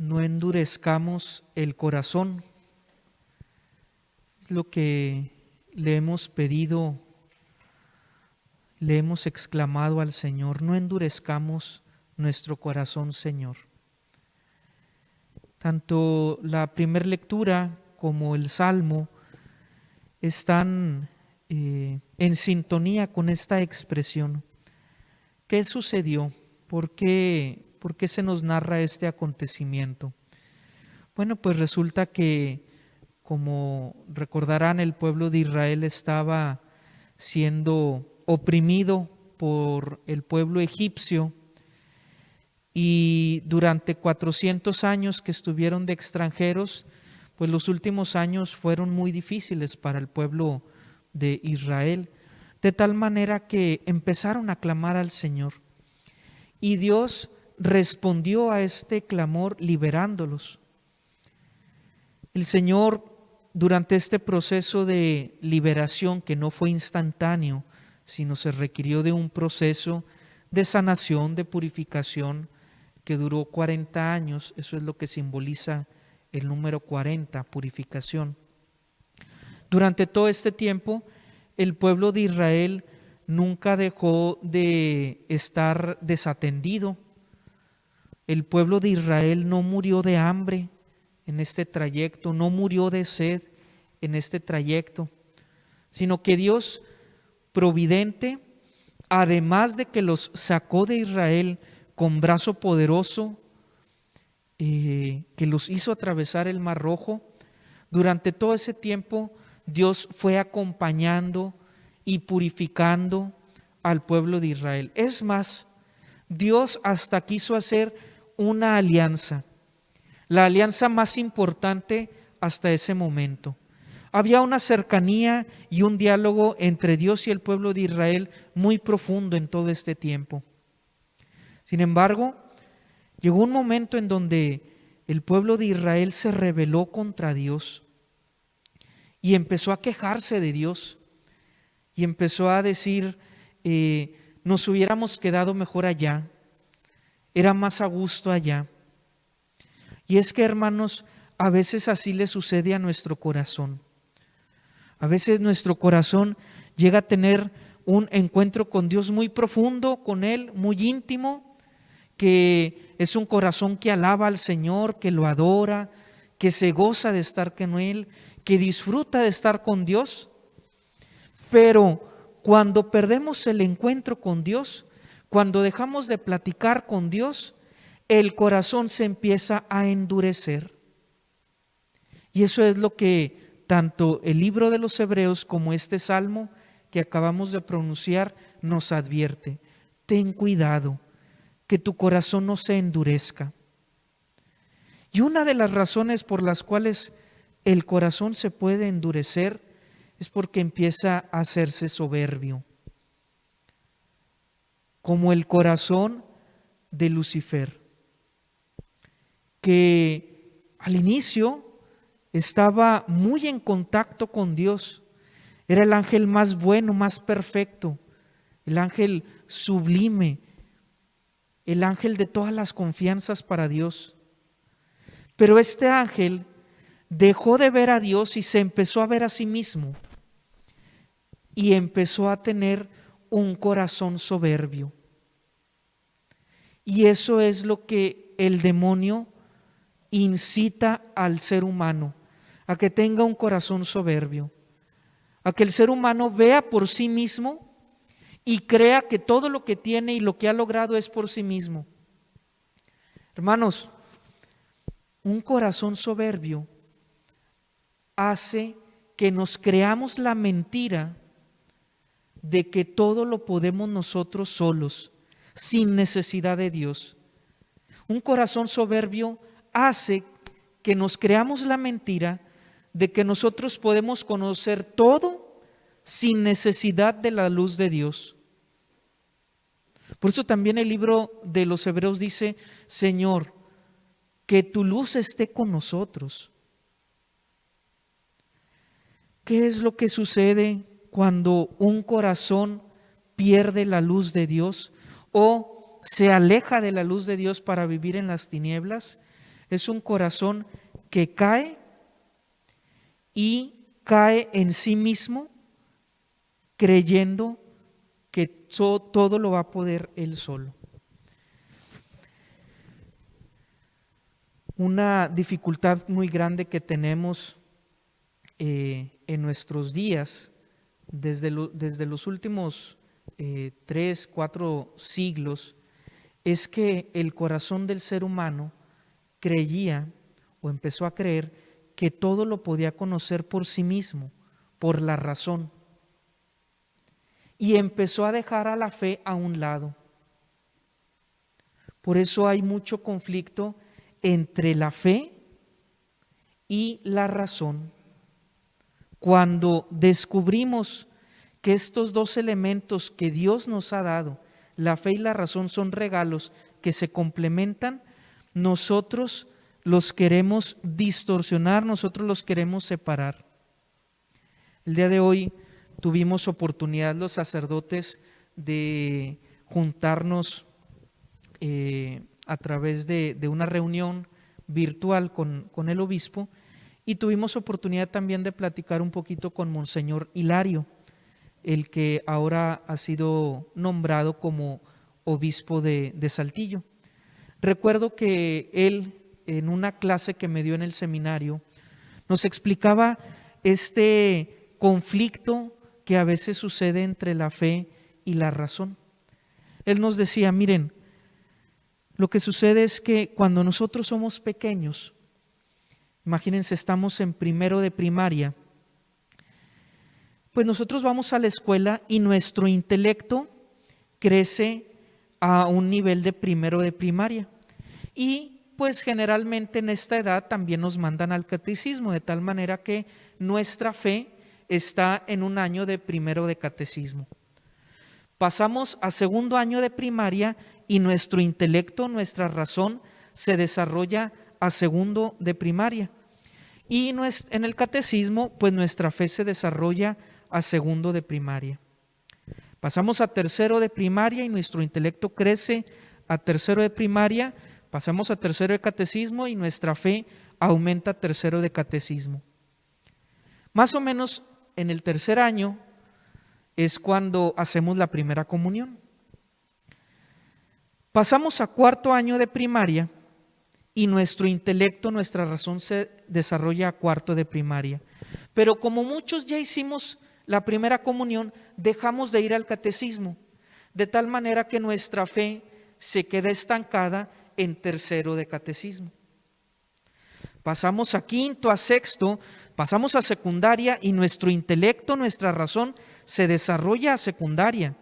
no endurezcamos el corazón. Es lo que le hemos pedido, le hemos exclamado al Señor: no endurezcamos nuestro corazón, Señor. Tanto la primera lectura como el Salmo están en sintonía con esta expresión. ¿Qué sucedió? ¿Por qué se nos narra este acontecimiento? Bueno, pues resulta que, como recordarán, el pueblo de Israel estaba siendo oprimido por el pueblo egipcio, y durante 400 años que estuvieron de extranjeros, pues los últimos años fueron muy difíciles para el pueblo de Israel, de tal manera que empezaron a clamar al Señor. Y Dios respondió a este clamor liberándolos. El Señor, durante este proceso de liberación, que no fue instantáneo, sino se requirió de un proceso de sanación, de purificación, que duró 40 años, eso es lo que simboliza el número 40, purificación. Durante todo este tiempo, el pueblo de Israel nunca dejó de estar desatendido. El pueblo de Israel no murió de hambre en este trayecto, no murió de sed en este trayecto, sino que Dios providente, además de que los sacó de Israel con brazo poderoso, que los hizo atravesar el Mar Rojo, durante todo ese tiempo Dios fue acompañando y purificando al pueblo de Israel. Es más, Dios hasta quiso hacer una alianza, la alianza más importante hasta ese momento. Había una cercanía y un diálogo entre Dios y el pueblo de Israel muy profundo en todo este tiempo. Sin embargo, llegó un momento en donde el pueblo de Israel se rebeló contra Dios y empezó a quejarse de Dios y empezó a decir: nos hubiéramos quedado mejor allá, era más a gusto allá. Y es que, hermanos, a veces así le sucede a nuestro corazón. A veces nuestro corazón llega a tener un encuentro con Dios muy profundo, con Él, muy íntimo, que es un corazón que alaba al Señor, que lo adora, que se goza de estar con Él, que disfruta de estar con Dios. Pero cuando perdemos el encuentro con Dios, cuando dejamos de platicar con Dios, el corazón se empieza a endurecer. Y eso es lo que tanto el libro de los Hebreos como este salmo que acabamos de pronunciar nos advierte. Ten cuidado, que tu corazón no se endurezca. Y una de las razones por las cuales el corazón se puede endurecer es porque empieza a hacerse soberbio, como el corazón de Lucifer, que al inicio estaba muy en contacto con Dios. Era el ángel más bueno, más perfecto, el ángel sublime, el ángel de todas las confianzas para Dios. Pero este ángel dejó de ver a Dios y se empezó a ver a sí mismo y empezó a tener un corazón soberbio. Y eso es lo que el demonio incita al ser humano, a que tenga un corazón soberbio, a que el ser humano vea por sí mismo y crea que todo lo que tiene y lo que ha logrado es por sí mismo. Hermanos, un corazón soberbio hace que nos creamos la mentira de que todo lo podemos nosotros solos, sin necesidad de Dios. Un corazón soberbio hace que nos creamos la mentira de que nosotros podemos conocer todo sin necesidad de la luz de Dios. Por eso también el libro de los Hebreos dice: Señor, que tu luz esté con nosotros. ¿Qué es lo que sucede cuando un corazón pierde la luz de Dios o se aleja de la luz de Dios para vivir en las tinieblas? Es un corazón que cae y cae en sí mismo creyendo que todo lo va a poder él solo. Una dificultad muy grande que tenemos en nuestros días, desde los últimos 3, 4 siglos, es que el corazón del ser humano creía o empezó a creer que todo lo podía conocer por sí mismo, por la razón, y empezó a dejar a la fe a un lado. Por eso hay mucho conflicto entre la fe y la razón. Cuando descubrimos que estos dos elementos que Dios nos ha dado, la fe y la razón, son regalos que se complementan, nosotros los queremos distorsionar, nosotros los queremos separar. El día de hoy tuvimos oportunidad los sacerdotes de juntarnos a través de una reunión virtual con el obispo, y tuvimos oportunidad también de platicar un poquito con Monseñor Hilario, el que ahora ha sido nombrado como obispo de Saltillo. Recuerdo que él, en una clase que me dio en el seminario, nos explicaba este conflicto que a veces sucede entre la fe y la razón. Él nos decía, miren, lo que sucede es que cuando nosotros somos pequeños, imagínense, estamos en primero de primaria, pues nosotros vamos a la escuela y nuestro intelecto crece a un nivel de primero de primaria. Y pues generalmente en esta edad también nos mandan al catecismo, de tal manera que nuestra fe está en un año de primero de catecismo. Pasamos a segundo año de primaria y nuestro intelecto, nuestra razón, se desarrolla a segundo de primaria. Y en el catecismo, pues nuestra fe se desarrolla a segundo de primaria. Pasamos a tercero de primaria y nuestro intelecto crece a tercero de primaria. Pasamos a tercero de catecismo y nuestra fe aumenta a tercero de catecismo. Más o menos en el tercer año es cuando hacemos la primera comunión. Pasamos a cuarto año de primaria y nuestro intelecto, nuestra razón se desarrolla a cuarto de primaria. Pero como muchos ya hicimos la primera comunión, dejamos de ir al catecismo, de tal manera que nuestra fe se queda estancada en tercero de catecismo. Pasamos a quinto, a sexto, pasamos a secundaria y nuestro intelecto, nuestra razón se desarrolla a secundaria,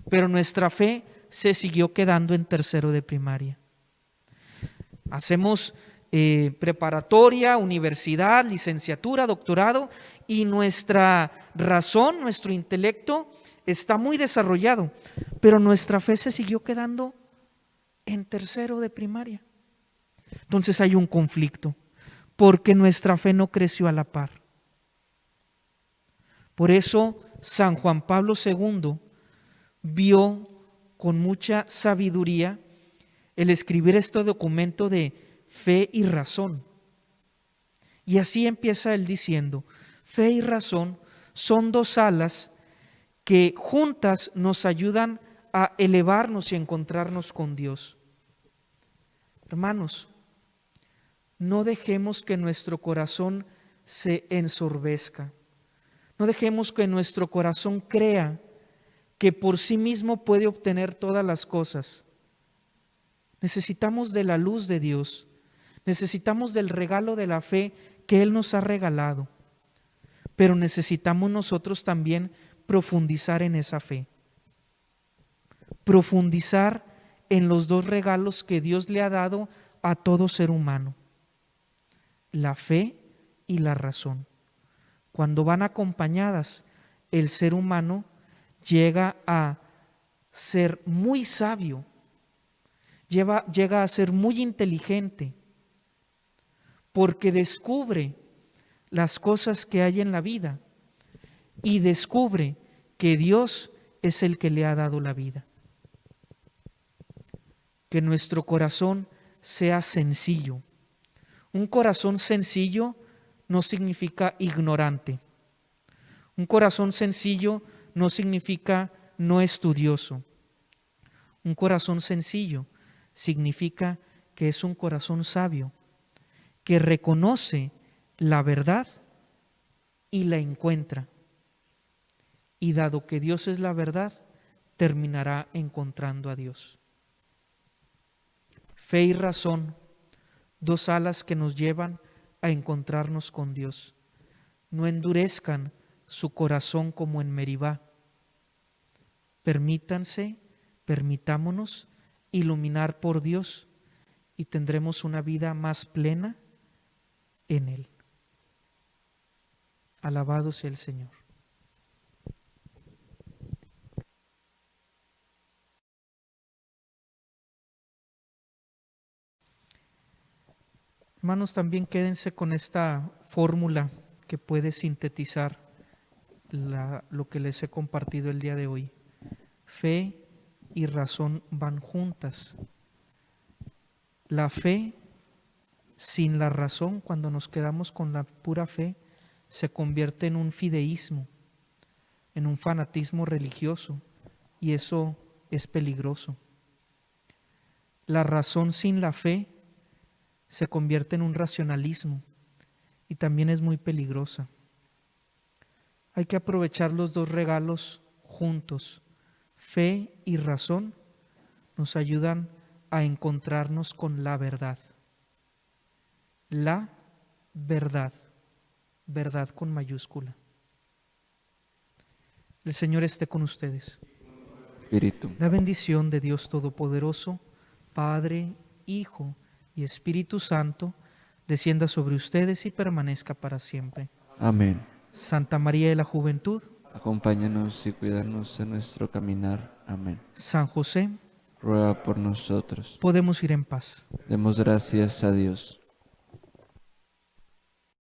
pero nuestra fe se siguió quedando en tercero de primaria. Hacemos preparatoria, universidad, licenciatura, doctorado, y nuestra razón, nuestro intelecto está muy desarrollado, pero nuestra fe se siguió quedando en tercero de primaria. Entonces hay un conflicto, porque nuestra fe no creció a la par. Por eso San Juan Pablo II vio con mucha sabiduría el escribir este documento de fe y razón. Y así empieza él diciendo, fe y razón son dos alas que juntas nos ayudan a elevarnos y a encontrarnos con Dios. Hermanos, no dejemos que nuestro corazón se ensorbezca. No dejemos que nuestro corazón crea que por sí mismo puede obtener todas las cosas. Necesitamos de la luz de Dios. Necesitamos del regalo de la fe que Él nos ha regalado. Pero necesitamos nosotros también profundizar en esa fe. Profundizar en los dos regalos que Dios le ha dado a todo ser humano: la fe y la razón. Cuando van acompañadas, el ser humano llega a ser muy sabio, llega a ser muy inteligente, porque descubre las cosas que hay en la vida y descubre que Dios es el que le ha dado la vida. Que nuestro corazón sea sencillo, Un corazón sencillo no significa ignorante. Un corazón sencillo no significa no estudioso. Un corazón sencillo significa que es un corazón sabio, que reconoce la verdad y la encuentra. Y dado que Dios es la verdad, terminará encontrando a Dios. Fe y razón, dos alas que nos llevan a encontrarnos con Dios. No endurezcan su corazón como en Meribá. Permitámonos iluminar por Dios y tendremos una vida más plena en Él. Alabado sea el Señor. Hermanos, también quédense con esta fórmula que puede sintetizar lo que les he compartido el día de hoy. Fe y razón van juntas. La fe sin la razón, cuando nos quedamos con la pura fe, se convierte en un fideísmo, en un fanatismo religioso, y eso es peligroso. La razón sin la fe se convierte en un racionalismo y también es muy peligrosa. Hay que aprovechar los dos regalos juntos. Fe y razón nos ayudan a encontrarnos con la verdad. La verdad, verdad con mayúscula. El Señor esté con ustedes. Espíritu. La bendición de Dios Todopoderoso, Padre, Hijo y Espíritu Santo, descienda sobre ustedes y permanezca para siempre. Amén. Santa María de la Juventud, Acompáñanos y cuídanos en nuestro caminar. Amén. San José, Ruega por nosotros. podemos ir en paz. Demos gracias a Dios.